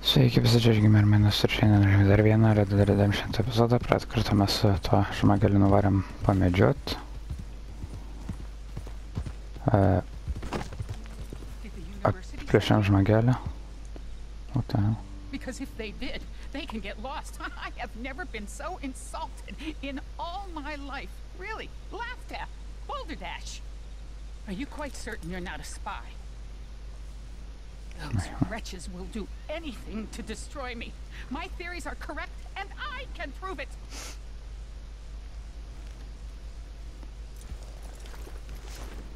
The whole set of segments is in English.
Sveiki, visi, čia GeimerMenas ir šiandien dar vieną Red Dead Redemption epizodą. Praeitą kartą mes su tuo žmogeliu nuvarėm pamedžiot. Apiplėšėm žmogelį. What the hell? Because if they did, they can get lost. I have never been so insulted in all my life. Really, laughed at. Balderdash. Are you quite certain you're not a spy? Those wretches will do anything to destroy me. My theories are correct, and I can prove it.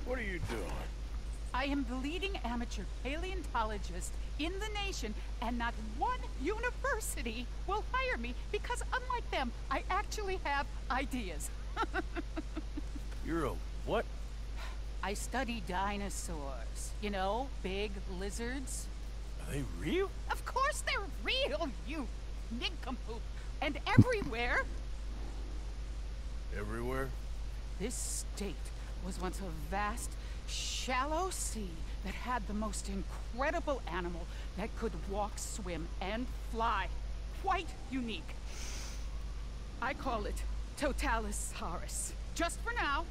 What are you doing? I am the leading amateur paleontologist in the nation, and not one university will hire me because, unlike them, I actually have ideas. You're a what? I study dinosaurs. You know, big lizards. Are they real? Of course they're real, you nincompoop. And everywhere. Everywhere? This state was once a vast, shallow sea that had the most incredible animal that could walk, swim, and fly. Quite unique. I call it Totalisaurus. Just for now.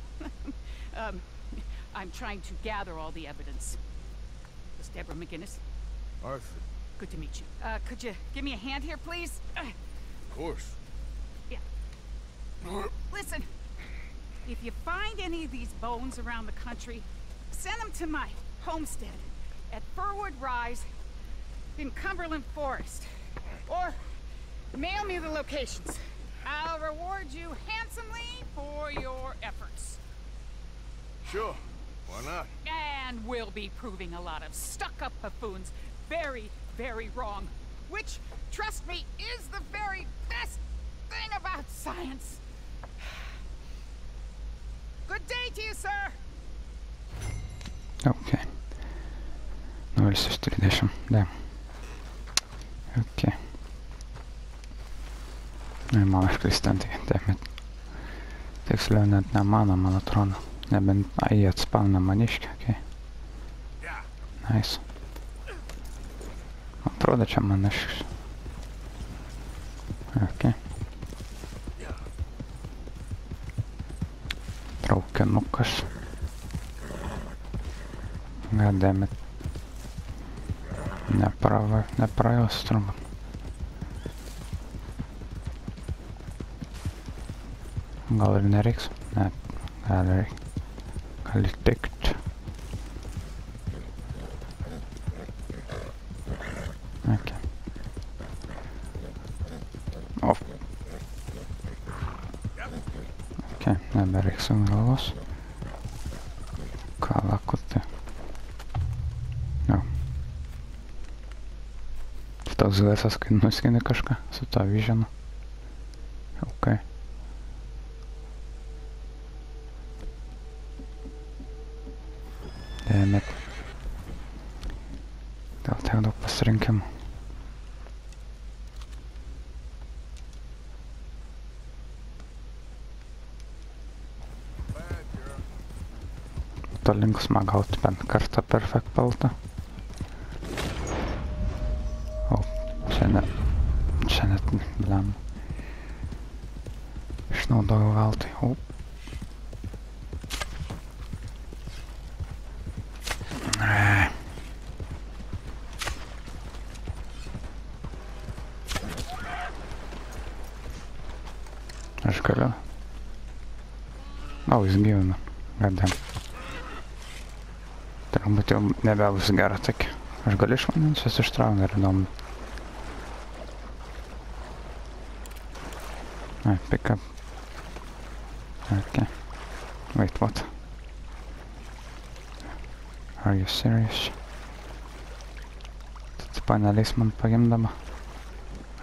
I'm trying to gather all the evidence. This is Deborah McGinnis. Arthur. Good to meet you. Could you give me a hand here, please? Of course. Yeah. Listen, if you find any of these bones around the country, send them to my homestead at Furwood Rise in Cumberland Forest. Or mail me the locations. I'll reward you handsomely for your efforts. Sure. Why not? And we'll be proving a lot of stuck-up buffoons very, very wrong. Which, trust me, is the very best thing about science. Good day to you, sir! Okay. 0:30. Da. Okay. Man iškristant, taip. Tiksliau net ne mano, man atrodo. Nebent, jie atspauna maniškį, okei. Nice. Atrodo, čia maniškis. Okei. Traukinukas. Goddammit. Nepraėjus turbūt. Gal ir nereiks? Ne, gal reikia. Gal tikt. Okay. Off. Okay, nebereiks ant galvos. Ką lakuti? Jo. Toks garsas, kai nuskini kažką su to vižinu. Okay. Dėmet. Gal tiek daug pasirinkimų. To linksma gauti bent kartą perfekt paltą. O, čia net blem. Išnaudojau veltui. O. Aš galiu. O, jis gyvena. Gadam. Turbūt jau nebebus gera tokia. Aš galiu iš vandens vis ištraukti ir įdomu. Pick up. Okay. Wait, what? Are you serious? Tad paneliais man pagimdama.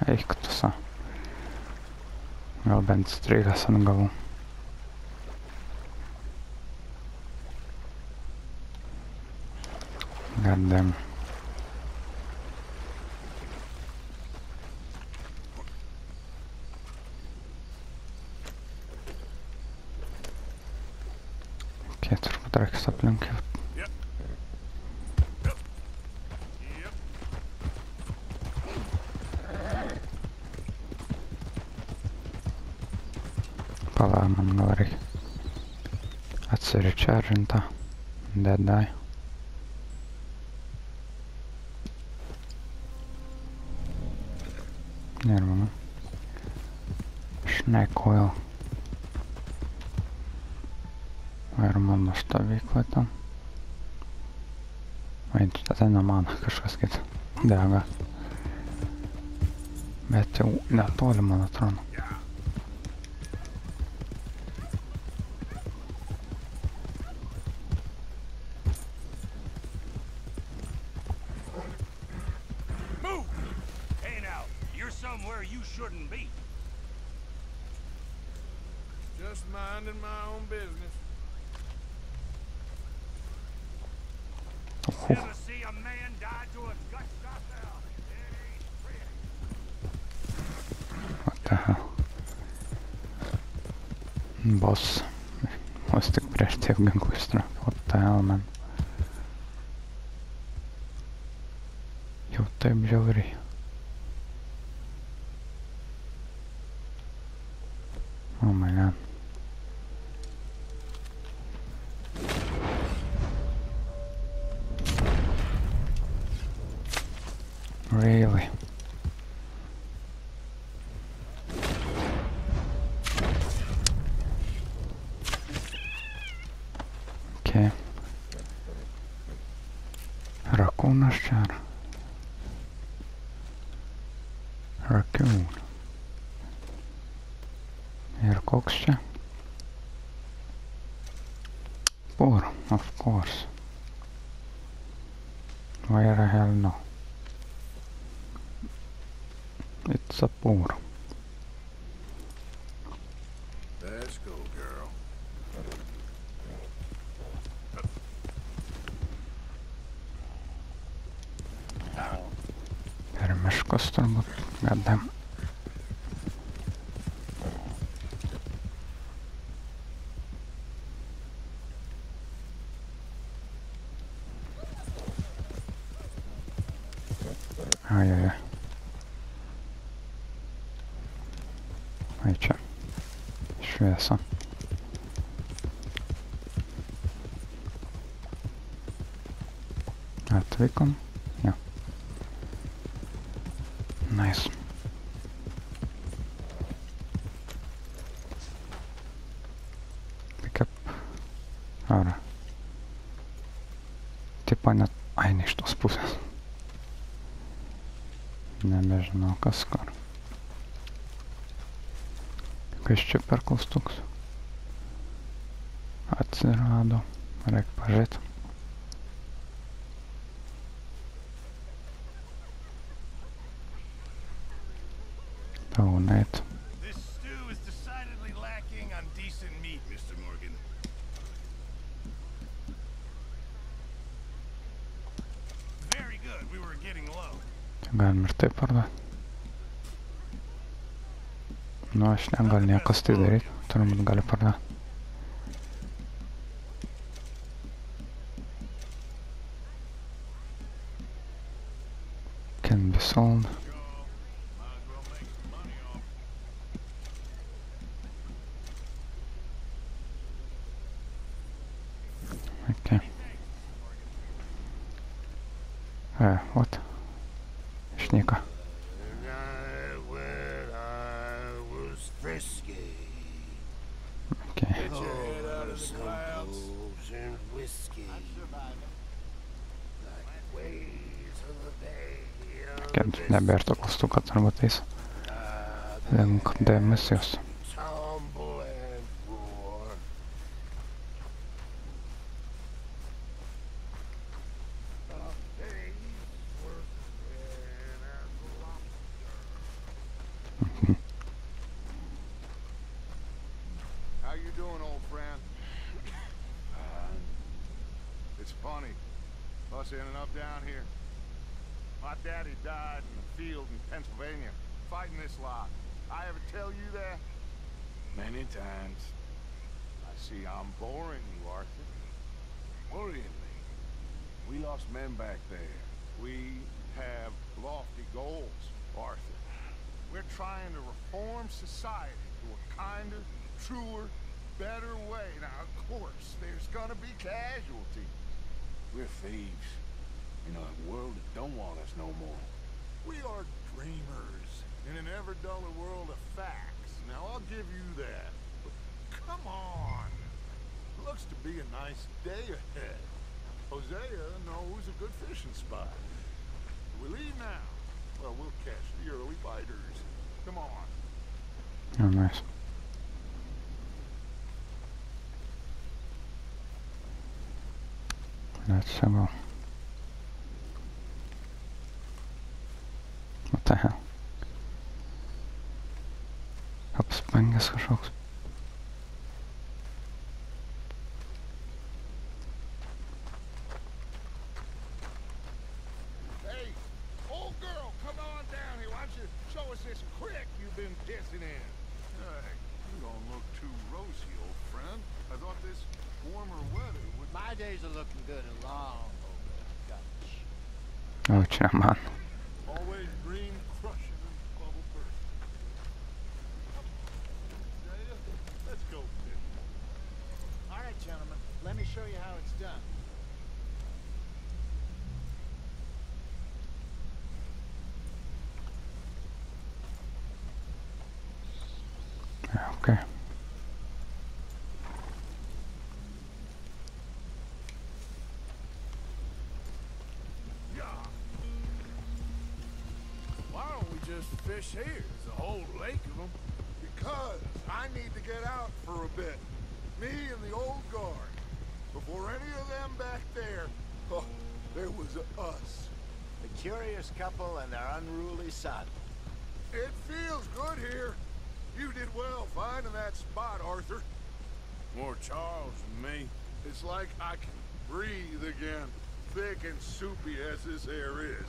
Eik tu sa. Gal bent streikas ant galvų. Goddamn. Okay, turbūt reiks aplink. Pala, man gal reikia atsiričaržintą Deadeye. Ir mano Snake Oil. Ir mano stovykla ten. Vaid, tai ne man, kažkas kitas dega. Bet jau netoli, man atrodo. Just minding my own business. Never see a man die to a gunshot now. It ain't pretty. What the hell? Boss. Vos tik prieš tiek ginklų ištraukė. What the hell, man? Jau taip žiauriai. Oh my god. Really? Okay. Rakūnas čia ar? Raccoon. Ir koks čia? Poor, of course. Where the hell no? It's a poor. Let's go, girl. Per miškus turbūt, gadam. Ai. Ai čia. Šviesa. Atvykom. Jo. Nice. Pick up. Ar. Tipo net. Ai, ne iš tos pusės. Nebežinau kas kur. Kas čia per klaustuks? Atsirado. Reik pažiūrėti. Tau net. This stew is decidedly lacking on decent meat, Mr. Morgan. Very good. We were getting low. Čia galim ir taip parduoti. Nu, aš negal niekas tai daryti. Turbūt gali parduoti. Can be sold. Okay. What? Šnyka. Okay. Get your head out of the clouds. And whiskey. Like waves of the bay. Kad nebėr to klaustuką turbūt eis. Link demisijos. Tumble and roar. How you doing, old friend? It's funny, us ending up down here. My daddy died in the field in Pennsylvania, fighting this lot. I ever tell you that? Many times. I see I'm boring you, Arthur. Worrying me. We lost men back there. We have lofty goals, Arthur. We're trying to reform society to a kinder, truer, better way. Now, of course, there's gonna be casualties. We're thieves in a world that don't want us no more. We are dreamers in an ever duller world of facts. Now, I'll give you that. But come on. Looks to be a nice day ahead. Hosea knows a good fishing spot. We leave now. Well, we'll catch the early biters. Come on. Oh, nice. Let's go. What the hell? Apspangas kažkoks. Hey, old girl, come on down here. Why don't you show us this creek you've been pissing in? Hey, you don't look too rosy, old friend. I thought this warmer weather would... My days are looking good and long over. Oh, čia man. Always green crushing and bubble bursting. Let's go, kid. All right, gentlemen, let me show you how it's done. Okay. Why don't we just fish here? There's a whole lake of them. Because I need to get out for a bit. Me and the old guard. Before any of them back there, oh, there was us. The curious couple and their unruly son. It feels good here. You did well finding that spot, Arthur. More Charles than me. It's like I can breathe again, thick and soupy as this air is.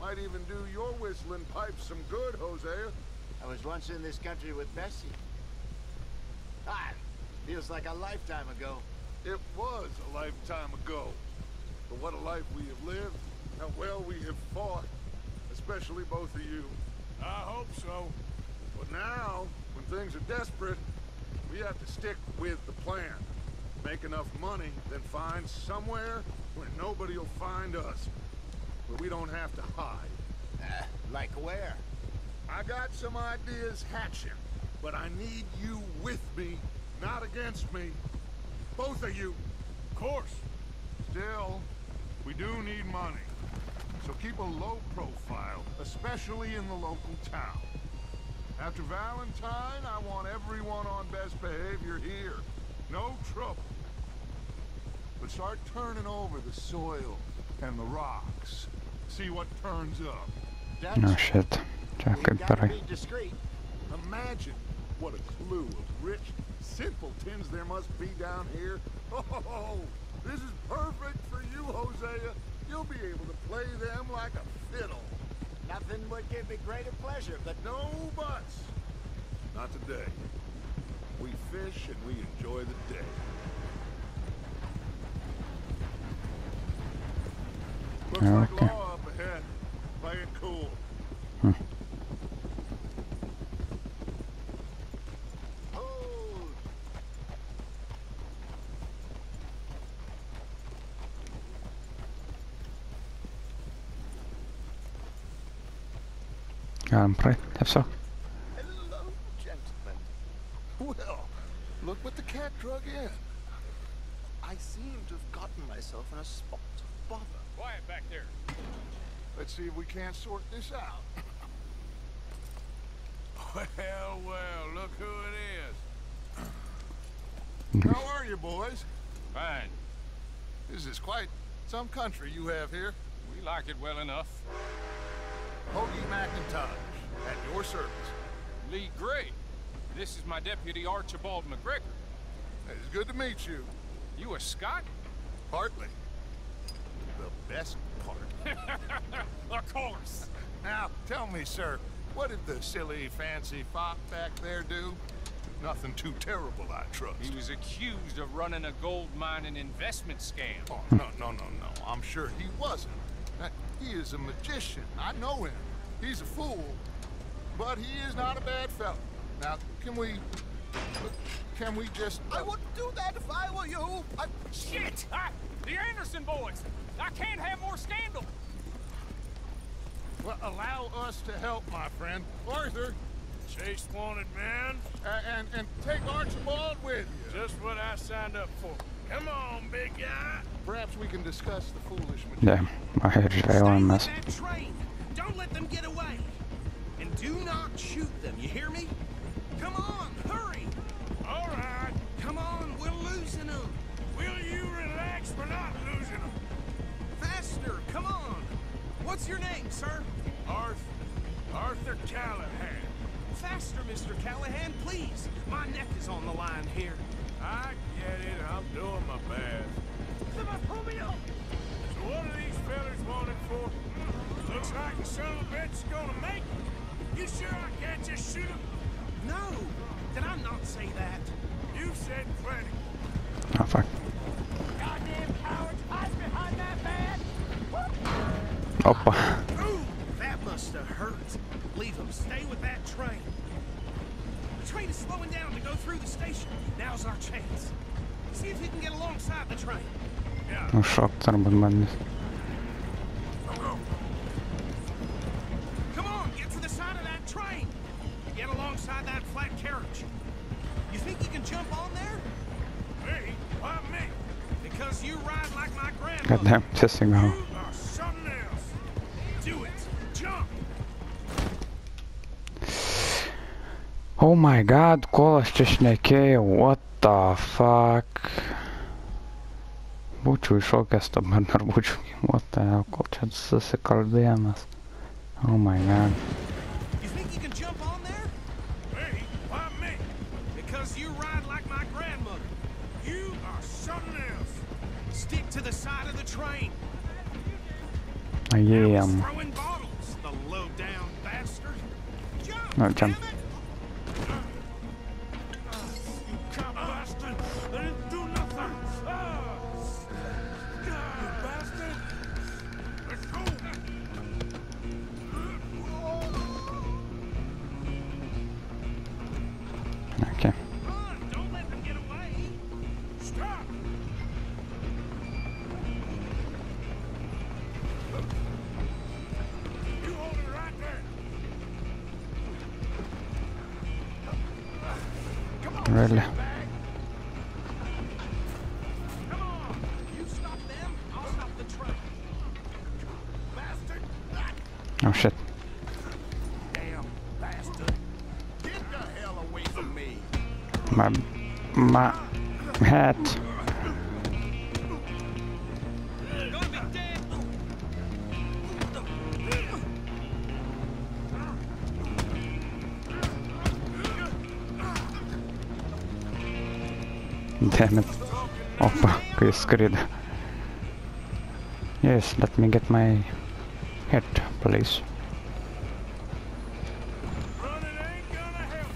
Might even do your whistling pipes some good, Hosea. I was once in this country with Bessie. Ah, feels like a lifetime ago. It was a lifetime ago. But what a life we have lived, how well we have fought, especially both of you. I hope so. But now, when things are desperate, we have to stick with the plan. Make enough money, then find somewhere where nobody will find us. Where we don't have to hide. Like where? I got some ideas hatching, but I need you with me, not against me. Both of you. Of course. Still, we do need money. So keep a low profile, especially in the local town. After Valentine, I want everyone on best behavior here. No trouble. But start turning over the soil and the rocks. See what turns up. No shit. Čia We kaip gotta darai. be discreet. Imagine what a clue of rich simpletons there must be down here. Oh, this is perfect for you, Hosea. You'll be able to play them like a fiddle. Nothing would give me greater pleasure, but No buts. Not today. We fish and we enjoy the day. Looks like Okay. law up ahead. Play it cool. hold. Galim praeit, tiesiog. Hello, gentlemen. Well, look what the cat drug in. I seem to have gotten myself in a spot of bother. Quiet back there. Let's see if we can't sort this out. Well, well, look who it is. How are you, boys? Fine. This is quite some country you have here. We like it well enough. Hoagie McIntosh, at your service. Lee Gray. This is my deputy Archibald McGregor. It's good to meet you. You a Scot? Partly. The best part. Of course. Now, tell me, sir, what did the silly, fancy fop back there do? Nothing too terrible, I trust. He was accused of running a gold mining investment scam. Oh, no. I'm sure he wasn't. He is a magician. I know him. He's a fool, but he is not a bad fellow. Now, can we Can we just... I wouldn't do that if I were you. Shit! The Anderson boys! I can't have more scandal! Well, allow us to help, my friend. Arthur, Chase wanted man. and take Archibald with you. Just what I signed up for. Come on, big guy. Perhaps we can discuss the foolish Yeah, I heard Žvejojam mes. Stay with that train. Don't let them get away. And do not shoot them, you hear me? Come on, hurry! All right. Come on, we're losing them. Will you relax? We're not losing them. Faster, come on. What's your name, sir? Arthur Callahan. Faster, Mr. Callahan, please. My neck is on the line here. I get it. I'm doing my best. So what are these fellas wanted for? Looks like the son of a bitch is gonna make it. You sure I can't just shoot him? No, did I not say that? You said plenty. Oh fuck. Goddamn cowards, hide behind that van! Oppa. Ooh, that must have hurt. Leave them, stay with that train. The train is slowing down to go through the station. Now's our chance. See if you can get alongside the train. Nu šokt arba bandys. Come on, get to the side of that train. Get alongside that flat carriage. You think you can jump on there? Me? Why me? Because you ride like my grandmother. Goddamn, pissing off. You are something else. Do it. Jump. Oh my god, kol aš čia šnekėjau, what the fuck. Būčiau iššokęs dabar dar būčiau, what the hell, kol čia susikalbėjomės. Oh my god. You think you can jump on there? Me? Why me? Because you ride like my grandmother. You are something else. Stick to the side of the train. I Now he's am. throwing bottles, the low-down bastard. Jump, No, damn jump. it! You cop bastard! I didn't do nothing! You bastard! Let's go! Okay. Run! Don't let them get away! Stop! You hold it right there! Really? Come on! You stop them, I'll stop the train. Bastard! Oh shit. Damn bastard! Get the hell away from me. My hat. Gonna be dead! Damn it. Oppa, kai skrido. Yes, let me get my head, please. Running ain't gonna help!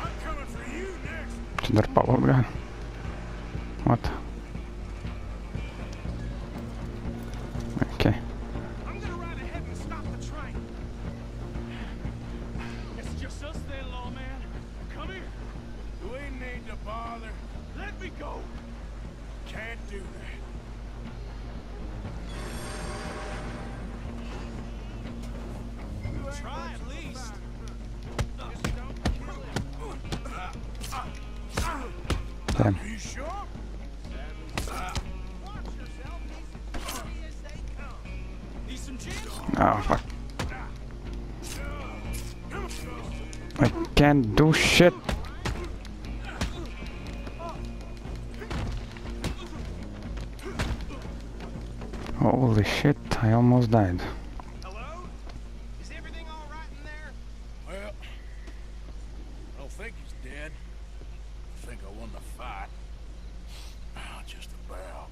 I'm coming for you next! Čia dar pavogė. What? Okay. I'm gonna ride ahead and stop the train. It's just us then, lawman. Come here. Do we need to bother? Let me go. Can't do that. Try at least. Damn. You sure? Watch yourself. These as easy as they come. Need some gin? Oh fuck. I can't do shit. Holy shit, I almost died. Hello? Is everything all right in there? Well, I don't think he's dead. I think I won the fight. Just about.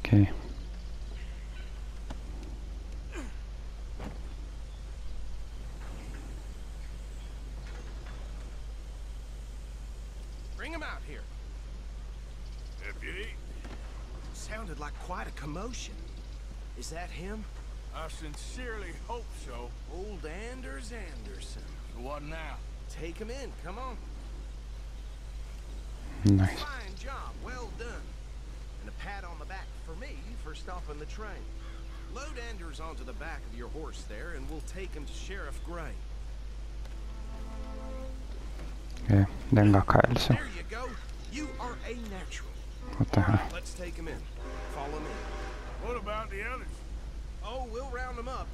Okay. Bring him out here. Deputy, Sounded like quite a commotion. Is that him? I sincerely hope so. Old Anders Anderson. So what now? Take him in, come on. Nice. Fine job, well done. And a pat on the back for me for stopping the train. Load Anders onto the back of your horse there, and we'll take him to Sheriff Gray. Okei, dengakailisi. There you go. You are a natural. What the hell? Let's take him in. Follow me. What about the others? Oh, we'll round them up.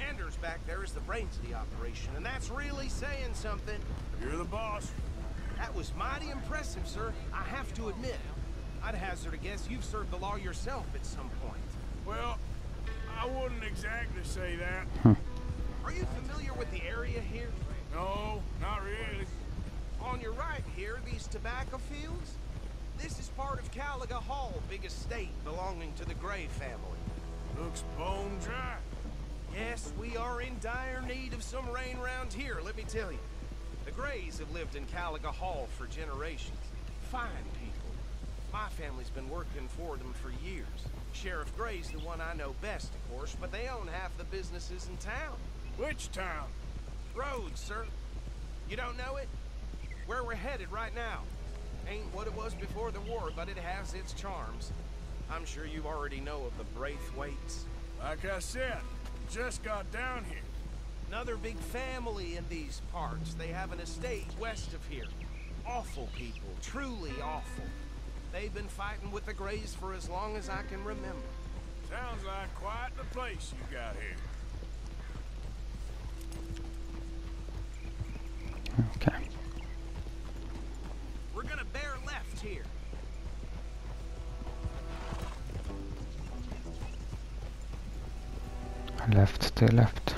Anders back there is the brains of the operation, and that's really saying something. You're the boss. That was mighty impressive, sir. I have to admit. I'd hazard a guess you've served the law yourself at some point. Well, I wouldn't exactly say that. Are you familiar with the area here? No, not really. On your right here, these tobacco fields? This is part of Caliga Hall, big estate belonging to the Gray family. Looks bone dry. Yes, we are in dire need of some rain around here, let me tell you. The Grays have lived in Caliga Hall for generations. Fine people. My family's been working for them for years. Sheriff Gray's the one I know best, of course, but they own half the businesses in town. Which town? Rhodes, sir. You don't know it? Where we're headed right now. Ain't what it was before the war, but it has its charms. I'm sure you already know of the Braithwaites. Like I said, just got down here. Another big family in these parts. They have an estate west of here. Awful people, truly awful. They've been fighting with the Grays for as long as I can remember. Sounds like quite the place you got here. Okay. We're gonna bear left here. Left tai left.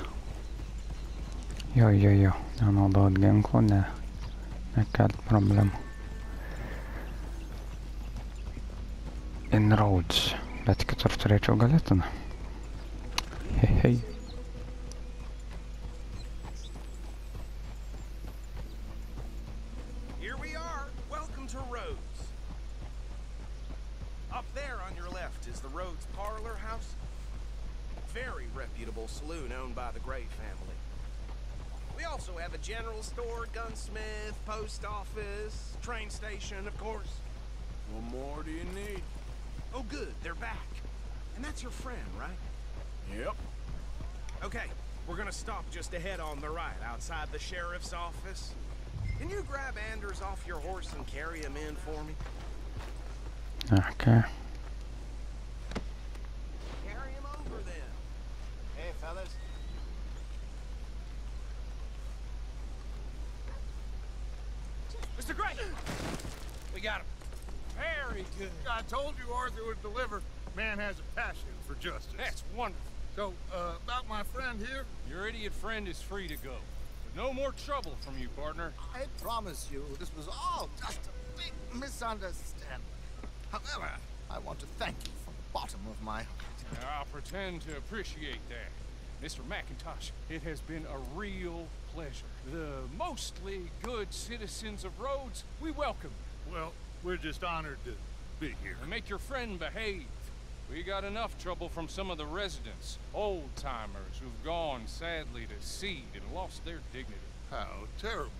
Jo, nenaudot ginklų, nekelt problemų. In Rhodes, bet kitur turėčiau galėti. Hei. Here we are. Welcome to Rhodes. Up there on your left is the Rhodes Parlor House. Very reputable saloon owned by the Gray family. We also have a general store, gunsmith, post office, train station, of course. What more do you need? Oh, good, they're back. And that's your friend, right? Yep. Okay, we're gonna stop just ahead on the right, outside the sheriff's office. Can you grab Anders off your horse and carry him in for me? Okay. Carry him over then. Hey, fellas. Mr. Gray! We got him. Very good. I told you Arthur would deliver. Man has a passion for justice. That's wonderful. So, about my friend here? Your idiot friend is free to go. But no more trouble from you, partner. I promise you, this was all just a big misunderstanding. However, I want to thank you from the bottom of my heart. I'll pretend to appreciate that. Mr. McIntosh, it has been a real pleasure. The mostly good citizens of Rhodes, we welcome you. Well, we're just honored to be here. And make your friend behave. We got enough trouble from some of the residents, old-timers who've gone, sadly, to seed and lost their dignity. How terrible.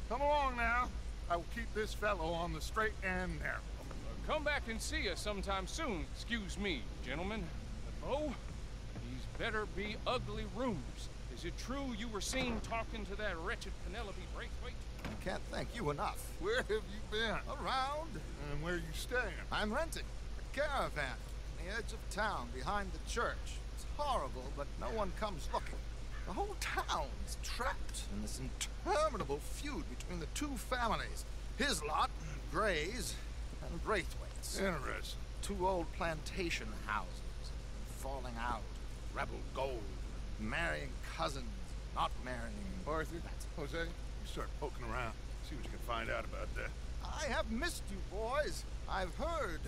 Come along now. I will keep this fellow on the straight and narrow. Come back and see us sometime soon. Excuse me, gentlemen. But Bo, these better be ugly rumors. Is it true you were seen talking to that wretched Penelope Braithwaite? I can't thank you enough. Where have you been? Around? And where are you staying? I'm renting a caravan on the edge of town behind the church. It's horrible, but no one comes looking. The whole town's trapped in this interminable feud between the two families. His lot, Grays, and Braithwaite's. Interesting. Two old plantation houses, falling out, rebel gold, marrying cousins, not marrying... Arthur, Jose, you start poking around. See what you can find out about that. I have missed you, boys. I've heard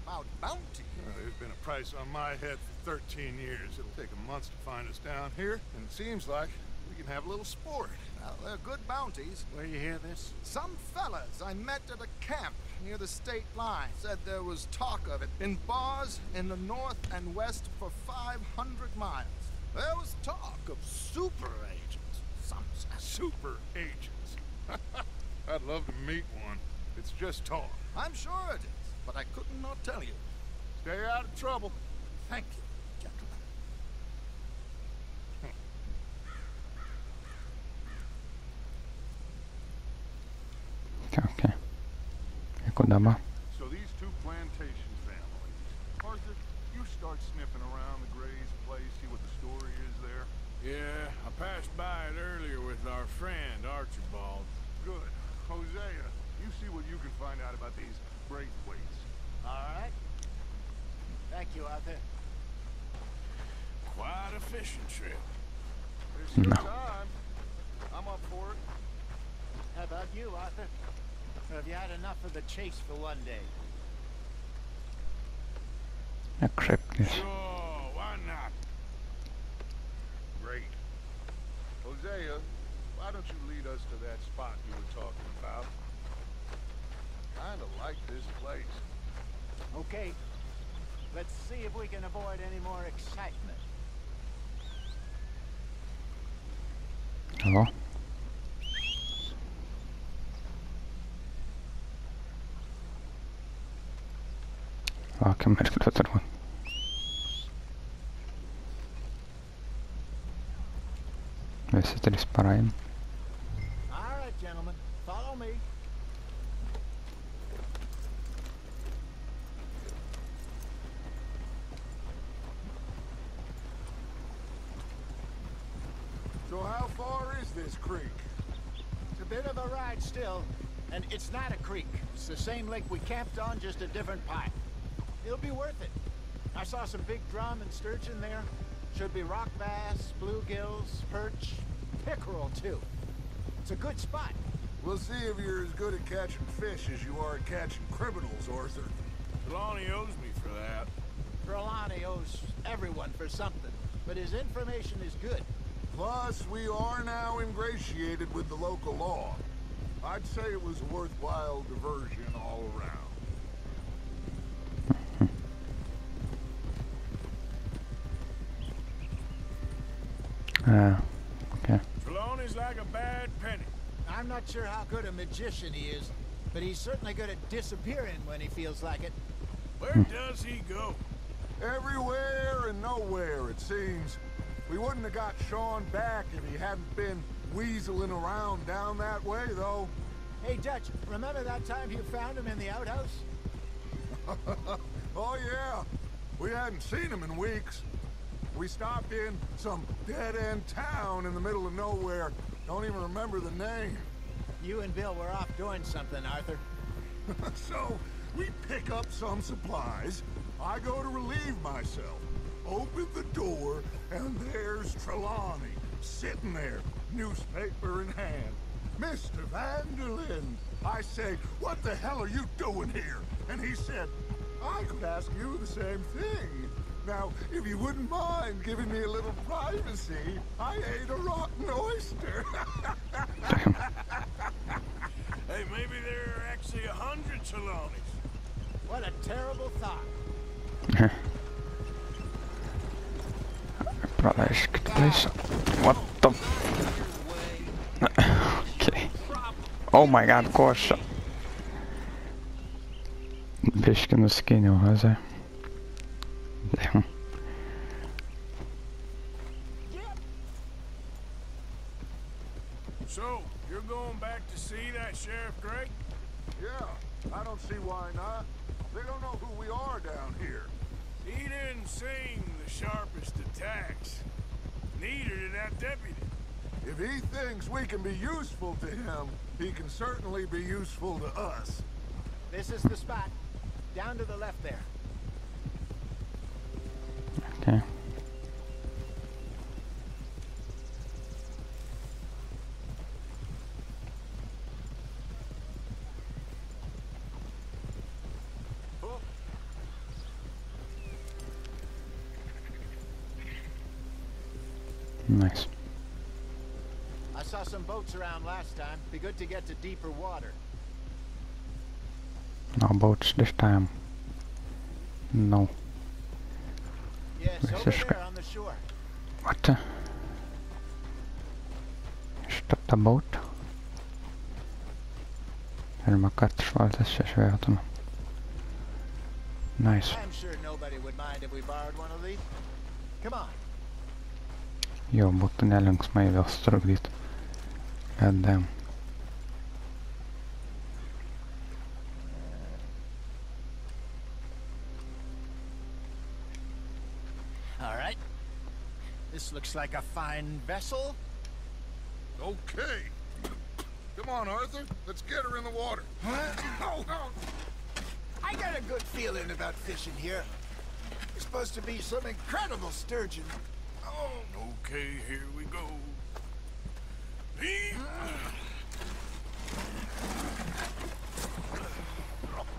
about bounty. There's been a price on my head for 13 years. It'll take a month to find us down here, and it seems like we can have a little sport. Well, they're good bounties. Where you hear this? Some fellas I met at a camp near the state line said there was talk of it in bars in the north and west for 500 miles. There was talk of super agents. Some Super agents. I'd love to meet one. It's just talk. I'm sure it is, but I couldn't not tell you. Stay out of trouble. Thank you, gentlemen. Okej. Kуда ba? So these two plantation families. Arthur, you start sniffing around the Gray's place, see what the story is there. Yeah, I passed by it earlier with our friend, Archibald. Good. Hosea, you see what you can find out about these Braithwaites. All right. Thank you, Arthur. Quite a fishing trip. There's still No. time. I'm up for it. How about you, Arthur? Or have you had enough of the chase for one day? Jak szybkie. Sure, why not? Great. Hosea, why don't you lead us to that spot you were talking about? Kinda like this place. Okay. Let's see if we can avoid any more excitement. Hallå? Vaken mörkret. Vi sitter i sparain. All right, gentlemen. Follow me. So how far is this creek? It's a bit of a ride still, and it's not a creek. It's the same lake we camped on, just a different pipe. It'll be worth it. I saw some big drum and sturgeon there. Should be rock bass, bluegills, perch, pickerel too. It's a good spot. We'll see if you're as good at catching fish as you are at catching criminals, Arthur. Trelawney owes me for that. Trelawney owes everyone for something, but his information is good. Plus, we are now ingratiated with the local law. I'd say it was a worthwhile diversion all around. Okay. Trelawney's like a bad penny. I'm not sure how good a magician he is, but he's certainly good at disappearing when he feels like it. Where does he go? Everywhere and nowhere, it seems. We wouldn't have got Sean back if he hadn't been weaseling around down that way, though. Hey, Dutch, remember that time you found him in the outhouse? Oh, yeah. We hadn't seen him in weeks. We stopped in some dead-end town in the middle of nowhere. Don't even remember the name. You and Bill were off doing something, Arthur. So, we pick up some supplies. I go to relieve myself. Open the door, and there's Trelawney, sitting there, newspaper in hand. Mr. Vanderlyn. I say, what the hell are you doing here? And he said, I could ask you the same thing. Now, if you wouldn't mind giving me a little privacy, I ate a rotten oyster. Hey, maybe there are actually 100 Trelawneys. What a terrible thought. What the? Okay. Oh my god, gosh. Biški nuskyniau, Hazai. So, you're going back to see that Sheriff Gray? Yeah, I don't see why not. They don't know who we are down here. He didn't seem the sharpest attacks. Neither did that deputy. If he thinks we can be useful to him, he can certainly be useful to us. This is the spot. Down to the left there. Okay. I saw some boats around last time. Be good to get to deeper water. No boats this time. No. Yes, over there on the shore. What? Is dat de boot? Helemaal kartjes waar het is, Žvejojam. Nice. I'm sure nobody would mind if we borrowed one of these. Come on. Jó, mutta nelynks mä ei vielä struglit. God damn. All right. This looks like a fine vessel. Okay. Come on, Arthur. Let's get her in the water. Oh. I got a good feeling about fishing here. It's supposed to be some incredible sturgeon. Oh, okay, here we go.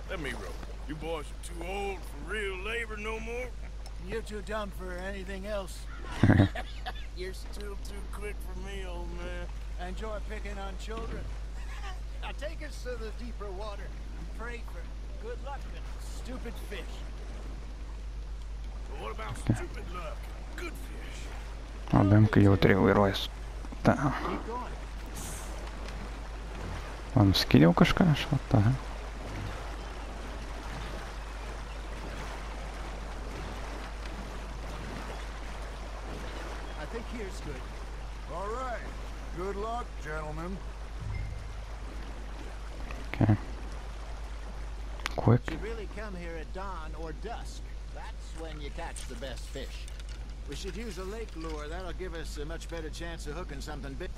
Let me row. You boys are too old for real labor no more. You're too dumb for anything else. You're still too quick for me, old man. I enjoy picking on children. Now take us to the deeper water and pray for good luck and stupid fish. But what about stupid luck? Good fish. Adamka jau treniruojas. Ta. Keep going. Man skidėjau kažką, aš what the hell? I think here's good. All right. Good luck, gentlemen. Okay. Quick. Should really come here at dawn or dusk. That's when you catch the best fish. We should use a lake lure. That'll give us a much better chance of hooking something big.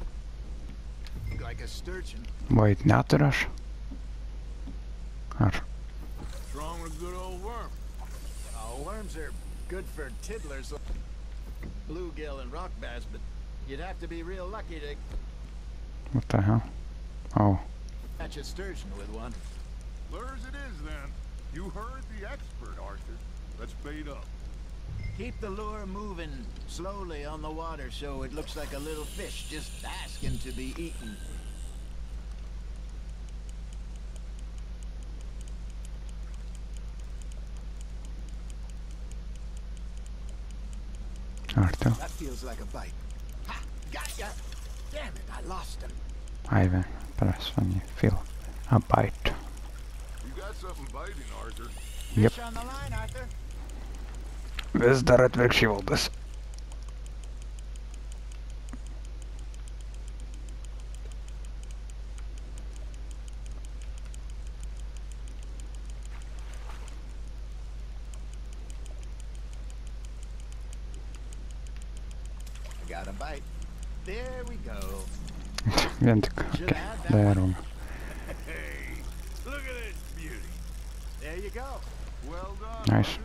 Like a sturgeon. Wait, naturas? Ar. What's wrong with a good old worm? Oh, worms are good for tiddlers, bluegill and rock bass, but you'd have to be real lucky to What the hell? Oh. catch a sturgeon with one. Lures it is, then. You heard the expert, Arthur. Let's bait up. Keep the lure moving slowly on the water so it looks like a little fish just asking to be eaten. Arthur. That feels like a bite. Ha! Gotcha! Damn it, I lost him. Aivan, paras when you feel a bite. You got something biting, Arthur. Yep. Fish on the line, Arthur. Vis dar atvirkščiai valdas. Got a bite. There we go. Vien tik, okay, daroma. Hey, look at this beauty. There you go. Well done, Nice. Arthur.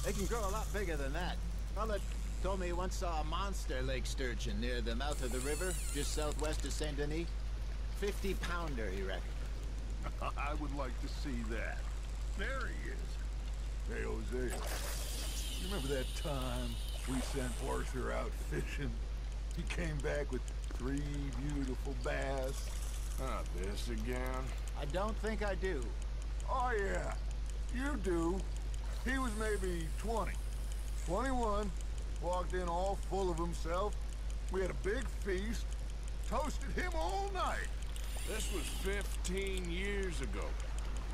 They can grow a lot bigger than that. Fella told me he once saw a monster lake sturgeon near the mouth of the river, just southwest of Saint Denis. 50-pounder, he reckoned. I would like to see that. There he is. Hey, Hosea. You remember that time we sent Arthur out fishing? He came back with 3 beautiful bass. Not this again. I don't think I do. Oh, yeah. You do. He was maybe 20. 21. Walked in all full of himself. We had a big feast. Toasted him all night. This was 15 years ago.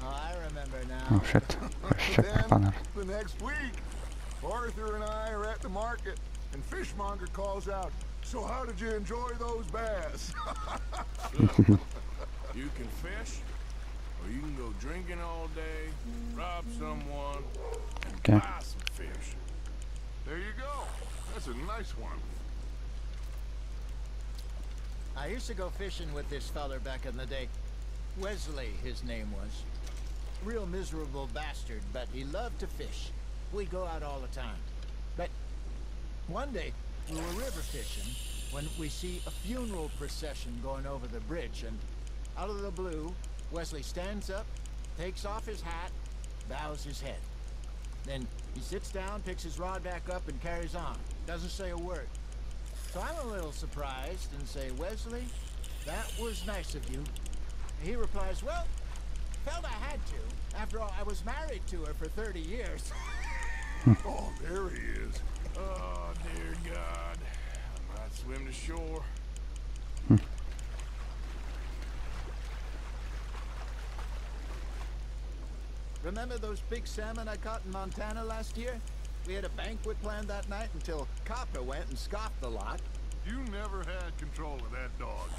Oh, I remember now. Oh shit. Oh shit, Then, panel. the next week, Arthur and I are at the market, and Fishmonger calls out, "So how did you enjoy those bass?" You can fish, or you can go drinking all day, rob someone, and Okay. buy some fish. There you go. That's a nice one. I used to go fishing with this feller back in the day. Wesley, his name was. Real miserable bastard, but he loved to fish. We'd go out all the time. But one day, we were river fishing when we see a funeral procession going over the bridge, and out of the blue, Wesley stands up, takes off his hat, bows his head. Then he sits down, picks his rod back up, and carries on. Doesn't say a word. So I'm a little surprised and say, "Wesley, That was nice of you. He replies, well, felt I had to. After all, I was married to her for 30 years. Oh, there he is. Oh, dear God. I might swim to shore. Remember those big salmon I caught in Montana last year? We had a banquet planned that night until Copper went and scoffed the lot. You never had control of that dog.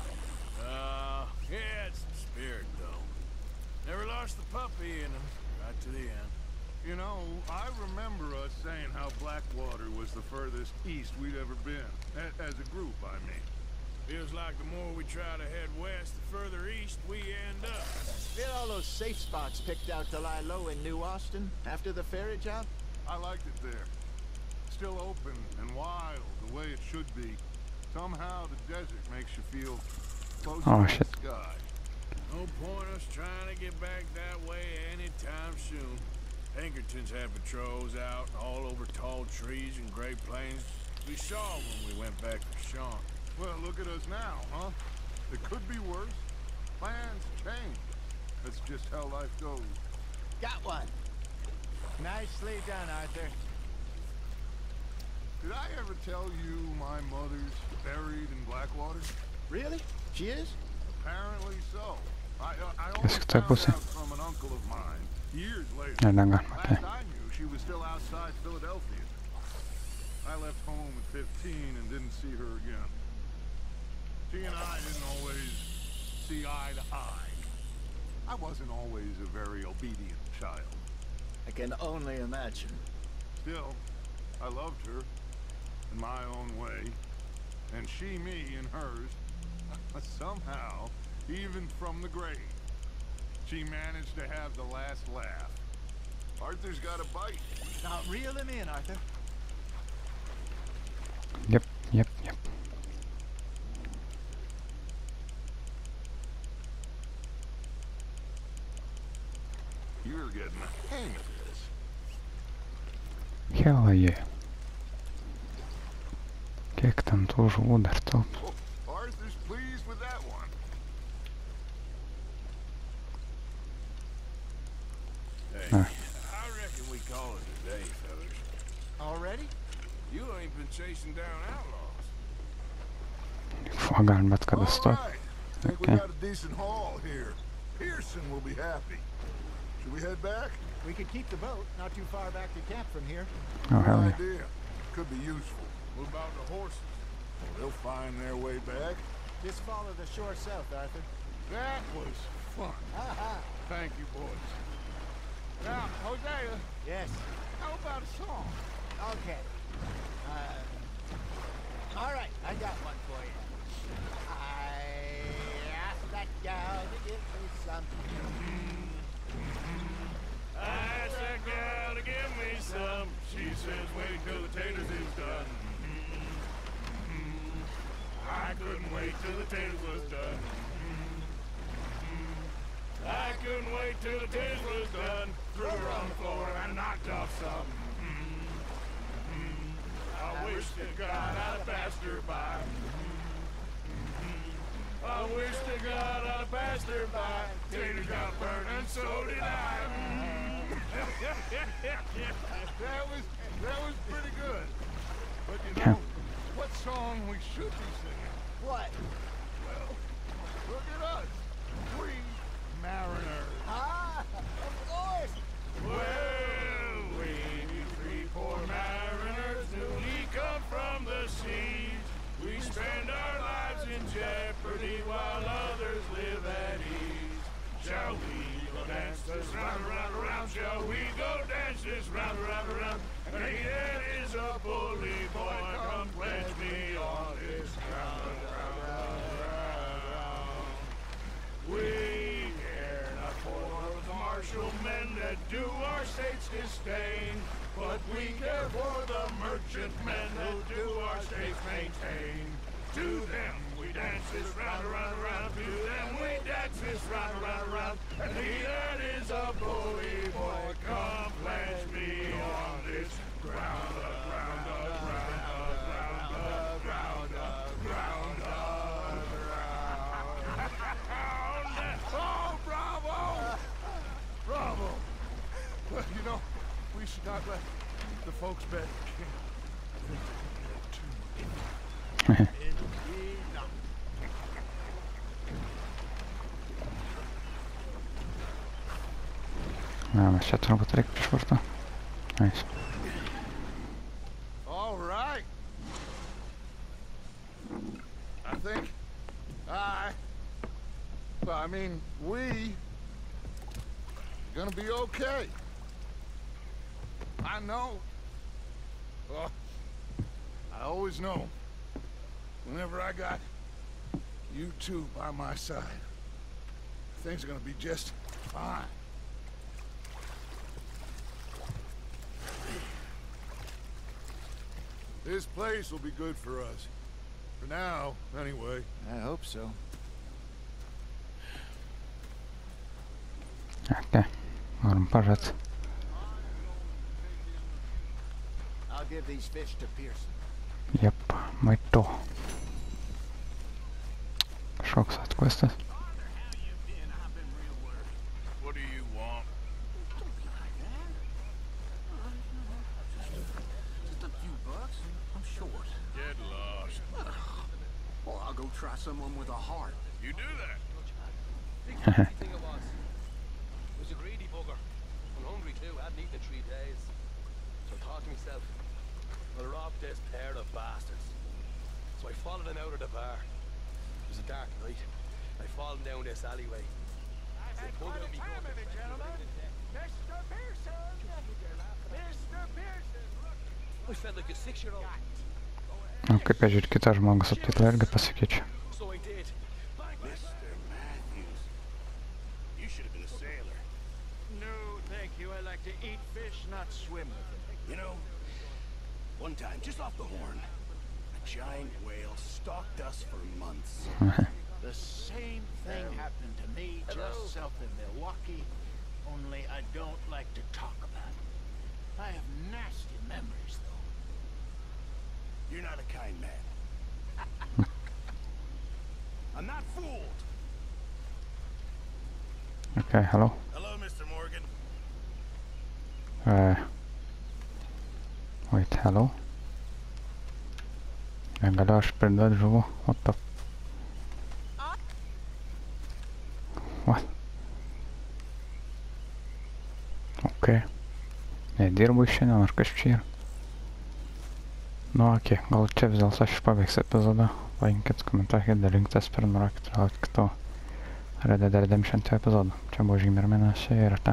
He had some spirit, though. Never lost the puppy in him, right to the end. You know, I remember us saying how Blackwater was the furthest east we'd ever been. As a group, I mean. Feels like the more we try to head west, the further east we end up. We had all those safe spots picked out to lie low in New Austin after the ferry job. I liked it there. Still open and wild, the way it should be. Somehow the desert makes you feel close to the sky. No point us trying to get back that way anytime soon. Pinkertons had patrols out all over tall trees and Great Plains. We saw when we went back to Sean. Well, look at us now, huh? It could be worse. Plans change. That's just how life goes. Got one. Nicely done, Arthur. Did I ever tell you my mother's buried in Blackwater? Really? She is? Apparently so. I only found out from an uncle of mine years later. Last I knew, she was still outside Philadelphia. I left home at 15 and didn't see her again. She and I didn't always see eye to eye. I wasn't always a very obedient child. I can only imagine. Still, I loved her in my own way, and she me in hers. Somehow, even from the grave, she managed to have the last laugh. Arthur's got a bite. Now reel him in, Arthur. Yep. You're getting the hang of this. Hell yeah. Kiek tam tų žuvų dar tilps? Oh, Arthur's pleased with that one. Hey, I reckon we call it a day, fellas. Already? You ain't been chasing down outlaws. Fogan bet kada stop. Think we got a decent haul here. Pearson will be happy. Should we head back? We could keep the boat not too far back to camp from here. Oh hell yeah. Idea. Could be useful. What about the horses? Well, they'll find their way back. Just follow the shore south, Arthur. That was fun. Thank you, boys. Now, Hosea. Yes. How about a song? Okay. All right, I got one for you. I asked that gal to give me some. I asked that gal to give me some. She says, wait till the taters is done. I couldn't wait till the taters was done. I couldn't wait till the taters was done. Threw her on the floor and knocked off some. I wish to God I'd have passed her by. I wish to God I'd have passed her by. Taters got burned and so did I. That was pretty good. But you know, what song we should be singing? What? Well, look at us. We mariners. Ah, of course. Well, we three poor mariners newly come from the seas. We spend our lives in jeopardy while others live at ease. Shall we go dance this round, around, around? Shall we go dance this round, around, around? And he that is a bully boy, come pledge me on this ground, round, round. We care not for the martial men that do our state's disdain, but we care for the merchant men that do our states maintain. To them we dance this round, around, around. To them we dance this round, around, around. And he that is a bully boy, come pledge me on this ground, ground, ground, ground, ground, ground, ground. Not let the folks back Na, mes čia turbūt reikia prišvarto. Nice. All right. I think I mean, we are gonna be okay. I know. Oh, I always know. Whenever I got you two by my side, things are gonna be just fine. This place will be good for us. For now, anyway. I hope so. Okei, norim pažat. I'll give these fish to Pearson. Jep, maitu. Kažkoks atkvestas. What do you want? Just a few bucks. I'm short. Get lost. Well, I'll go try someone with a heart. You do that. Thing it was a greedy bugger. I'm hungry too. I hadn't eaten in 3 days. So I thought to myself, I'll rob this pair of bastards. So I followed them out of the bar. It was a dark night. I followed them down this alleyway. I've had quite a time of it, gentlemen. Mr. Pearson! Mr. Pearson! I felt like a 6-year-old. Nu, kaip žiūrėt, kitas žmogus aptitla irgi pasikeičia. So I did. Mr. Matthews. You should have been a sailor. No, thank you. I like to eat fish, not swim with them. You know, one time, just off the horn, a giant whale stalked us for months. The same thing happened to me just south of Milwaukee, only I don't like to talk about it. I have nasty memories, though. You're not a kind man. I'm not fooled. Okei, hello. Hello, Mr. Morgan. Wait, hello. Negaliu aš priduot žuvų. What the... What? Okei. Nedirbu šiandien, ar kas čia yra? Nu, okei, gal čia vis dėlto aš pabaigs epizodą. Laikinkit, komentuokit, dalinkites, prenumeruokit, kito Red Dead Redemption epizodą. Čia buvo GeimerMenas ir ta.